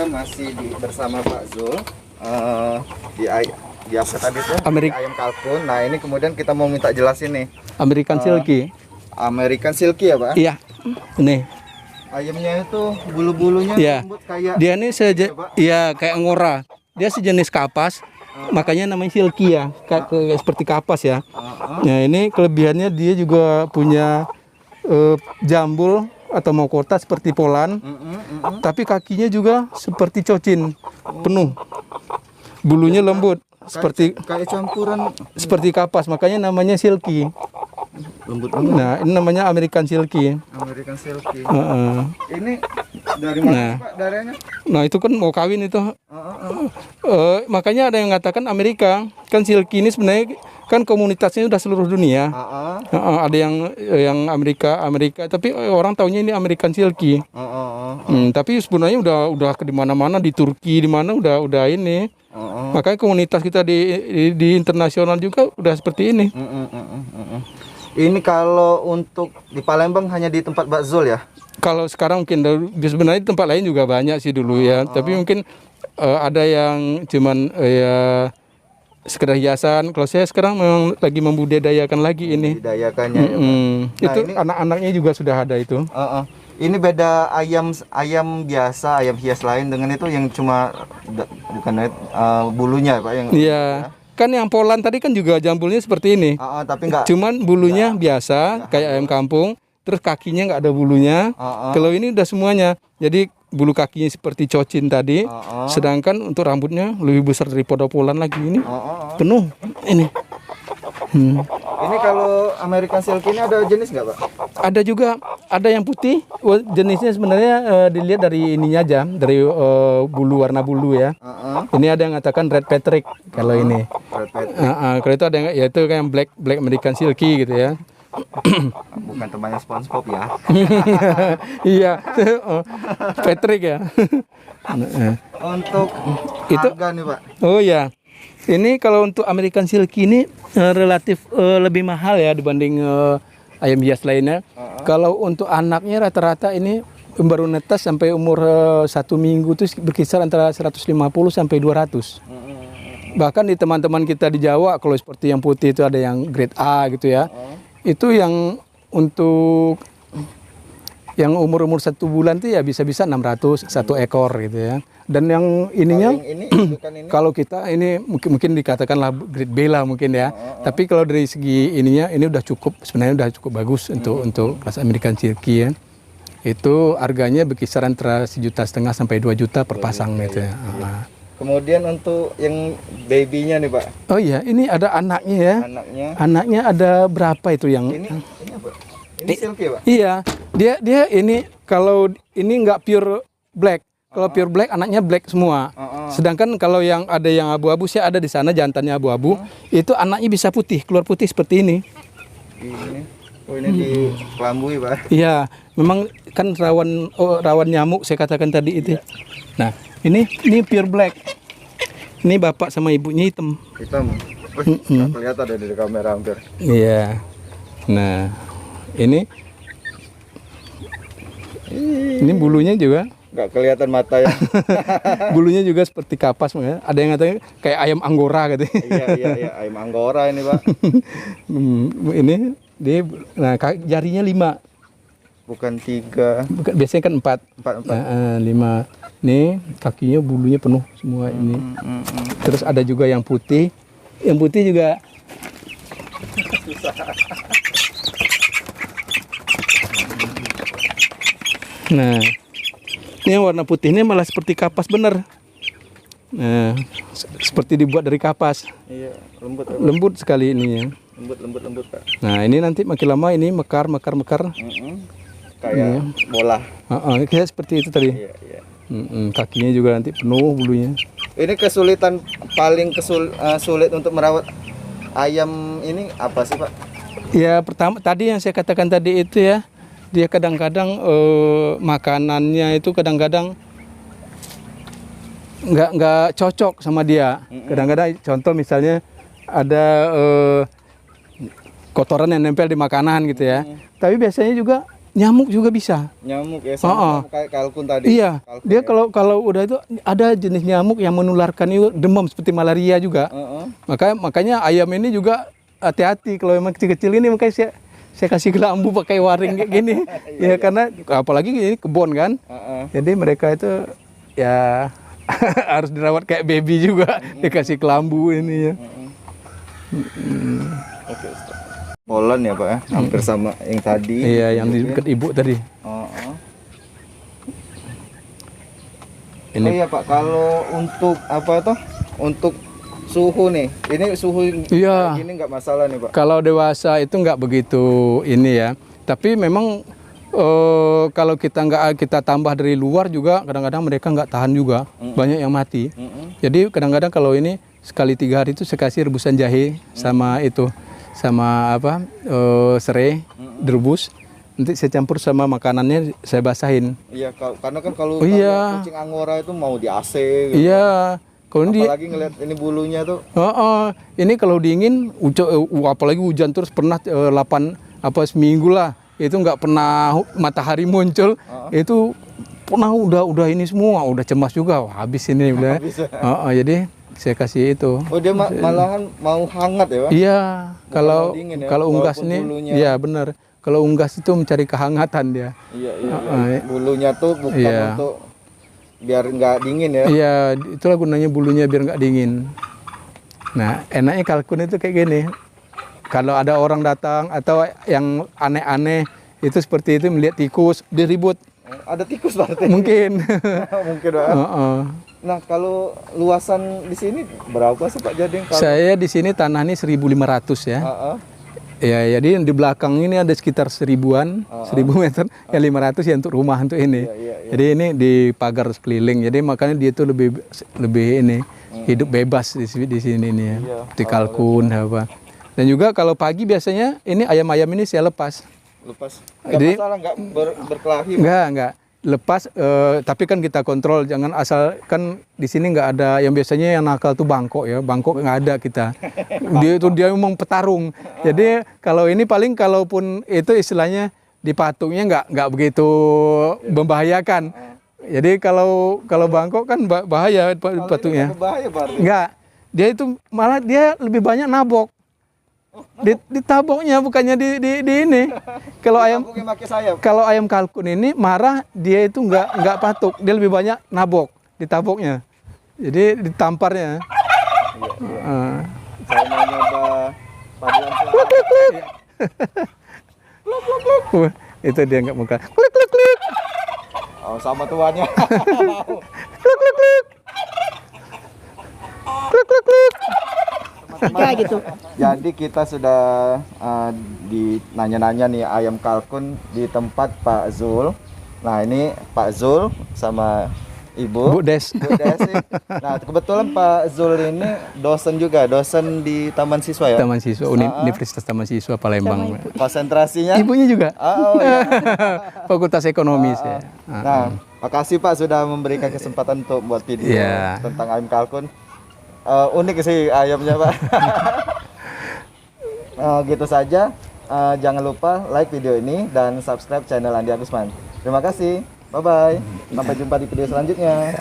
kita masih bersama Pak Zul di biasa tadi tuh ayam kalkun. Nah ini kemudian kita mau minta jelasin nih. American Silky. American Silky ya Pak? Iya. Nih. Ayamnya itu bulu-bulunya lembut kayak. Dia ini kayak angora. Dia sejenis kapas. Makanya namanya silky ya, kayak seperti kapas ya. Nah ini kelebihannya dia juga punya jambul atau mahkota seperti polan, tapi kakinya juga seperti cocin, penuh. Bulunya lembut, seperti kayak campuran seperti kapas, makanya namanya silky. Lembut banget. Nah ini namanya American Silky. American Silky. Ini dari mana Pak darahnya? Nah itu kan mau kawin itu. Makanya ada yang mengatakan Amerika kan Silky ini sebenarnya kan komunitasnya udah seluruh dunia. Ada yang Amerika, tapi orang taunya ini American Silky. Tapi sebenarnya udah ke dimana-mana, di Turki di mana udah ini. Makanya komunitas kita di internasional juga udah seperti ini. Ini kalau untuk di Palembang hanya di tempat Mbak Zul ya? Kalau sekarang mungkin sebenarnya di tempat lain juga banyak sih dulu ya. Tapi mungkin ada yang cuman ya sekedar hiasan. Kalau saya sekarang memang lagi membudidayakan lagi ini. Budidayakannya ya, itu anak-anaknya juga sudah ada itu. Ini beda ayam biasa, ayam hias lain dengan itu yang cuma bukan bulunya Pak yang. Iya. Kan yang polan tadi kan juga jambulnya seperti ini. Tapi enggak. Cuman bulunya biasa kayak ayam kampung. Terus kakinya nggak ada bulunya. Kalau ini udah semuanya. Jadi bulu kakinya seperti cocin tadi. Sedangkan untuk rambutnya lebih besar daripada polan lagi ini. Penuh ini. Ini kalau American Silky ini ada jenis nggak Pak? Ada juga, ada yang putih. Jenisnya sebenarnya dilihat dari ininya aja, dari bulu, warna bulu ya. Ini ada yang mengatakan Red Patrick kalau ini. Red Patrick. Kalau itu ada yang yaitu kayak Black American Silky gitu ya. Bukan temannya SpongeBob ya? Iya, Patrick ya. Untuk itu harga nih Pak. Oh ya, ini kalau untuk American Silky ini relatif lebih mahal ya dibanding ayam hias lainnya. Kalau untuk anaknya rata-rata ini baru netas sampai umur 1 minggu itu berkisar antara 150 sampai 200. Bahkan di teman-teman kita di Jawa kalau seperti yang putih itu ada yang grade A gitu ya. Itu yang untuk yang umur 1 bulan itu ya bisa-bisa 600 1 ekor gitu ya. Dan yang ininya ini. Kalau kita ini mungkin dikatakanlah grade B lah mungkin ya. Tapi kalau dari segi ininya ini udah cukup, sebenarnya udah cukup bagus untuk kelas American Silky ya. Itu harganya berkisar antara 1,5 juta sampai 2 juta per pasang gitu ya. Kemudian untuk yang babynya nih Pak. Oh iya, ini ada anaknya ya. Anaknya ada berapa itu yang ini apa? Ini Silky Pak? Iya, dia ini kalau ini nggak pure black. Kalau pure black anaknya black semua. Sedangkan kalau yang ada yang abu-abu sih ada di sana jantannya abu-abu, itu anaknya bisa putih, keluar putih seperti ini. Ini dikelambui Pak. Iya, memang kan rawan nyamuk saya katakan tadi itu. Nah, ini pure black. Ini bapak sama ibunya hitam. Hitam. Nggak kelihatan ada di kamera hampir. Iya. Nah, ini bulunya juga nggak kelihatan mata ya. Bulunya juga seperti kapas, ada yang katanya kayak ayam Anggora gitu. Iya, ayam Anggora ini Pak. Ini dia, nah jarinya 5. Bukan 3. Biasanya kan 4. 5. Nih kakinya bulunya penuh semua ini. Terus ada juga yang putih. Yang putih juga. Nah, ini yang warna putih ini malah seperti kapas bener. Nah, seperti dibuat dari kapas. Iya, lembut sekali ininya. Lembut Pak. Nah, ini nanti makin lama ini mekar. Kayak bola. Kayak seperti itu tadi. Iya. Kakinya juga nanti penuh bulunya. Ini kesulitan paling sulit untuk merawat ayam ini apa sih Pak? Ya pertama tadi yang saya katakan tadi itu ya, dia kadang-kadang makanannya itu kadang-kadang nggak cocok sama dia. Kadang-kadang contoh misalnya ada kotoran yang nempel di makanan gitu ya. Tapi biasanya juga nyamuk juga bisa. Nyamuk ya, sama kayak kalkun tadi. Iya, Kalkun, dia ya. kalau udah itu ada jenis nyamuk yang menularkan itu demam seperti malaria juga. Makanya ayam ini juga hati-hati kalau memang kecil-kecil ini, makanya saya kasih kelambu pakai waring kayak gini. Ya karena apalagi ini kebun kan. Jadi mereka itu ya harus dirawat kayak baby juga, dikasih kelambu ini ya. Oke, Polen ya Pak ya, hampir sama yang tadi. Iya, yang di dekat ibu tadi. Ini. Oh iya Pak, kalau untuk apa tuh? Untuk suhu nih, ini suhu iya, kayak gini nggak masalah nih Pak? Kalau dewasa itu nggak begitu ini ya, tapi memang kalau kita tambah dari luar juga kadang-kadang mereka nggak tahan juga, banyak yang mati. Jadi kadang-kadang kalau ini sekali 3 hari itu saya kasih rebusan jahe sama itu, sama apa serai direbus. Nanti saya campur sama makanannya, saya basahin. Iya, karena kan kalau kucing Angora itu mau di AC. Gitu. Iya. Kalau apalagi ngeliat ini bulunya tuh. Ini kalau dingin, apalagi hujan terus pernah seminggu lah, itu nggak pernah matahari muncul, itu pernah udah ini semua, udah cemas juga, wah, habis ini udah. Jadi saya kasih itu. Oh dia malahan mau hangat ya Pak? Iya, ya? Kalau unggas ini, iya benar. Kalau unggas itu mencari kehangatan dia. Iya. Bulunya tuh bukan untuk biar nggak dingin ya? Iya, itulah gunanya bulunya biar nggak dingin. Nah, enaknya kalkun itu kayak gini. Kalau ada orang datang atau yang aneh-aneh itu seperti itu, melihat tikus, dia ribut. Ada tikus berarti? Mungkin. Mungkin Pak. Nah, kalau luasan di sini berapa sih Pak Jading? Saya di sini tanah ini 1.500 ya. Ya, jadi di belakang ini ada sekitar 1.000-an, 1.000 meter, ya 500 ya untuk rumah untuk ini. Jadi ini di pagar sekeliling, jadi makanya dia itu lebih ini hidup bebas di sini ini ya, di kalkun apa. Dan juga kalau pagi biasanya ini ayam-ayam ini saya lepas. Nggak masalah, nggak berkelahi? Nggak. Lepas, tapi kan kita kontrol, jangan asal, kan di sini nggak ada, yang biasanya yang nakal tuh bangkok ya, bangkok nggak ada kita. Dia memang petarung. Jadi kalau ini paling kalaupun itu istilahnya dipatungnya nggak begitu membahayakan. Jadi kalau bangkok kan bahaya patungnya. Nggak, dia itu malah dia lebih banyak nabok. Ditaboknya bukannya di ini. Kalau ayam kalkun ini marah, dia itu nggak patuk, dia lebih banyak nabok, ditaboknya. Jadi ditamparnya. Saya mau nyoba paduan Itu dia nggak muka. Klik klik klik. Oh, sama tuannya. Klik klik klik. Klik klik klik. Gitu. Jadi kita sudah nanya-nanya nih ayam kalkun di tempat Pak Zul. Nah ini Pak Zul sama Ibu Bu Des. Nah kebetulan Pak Zul ini dosen di Taman Siswa ya? Taman Siswa, Universitas Taman Siswa Palembang. Konsentrasinya? Ibunya juga. Iya. Fakultas Ekonomi ya. Nah, makasih Pak sudah memberikan kesempatan untuk buat video tentang ayam kalkun. Unik sih ayamnya Pak. Gitu saja. Jangan lupa like video ini dan subscribe channel Andi Agusman. Terima kasih. Bye bye. Sampai jumpa di video selanjutnya.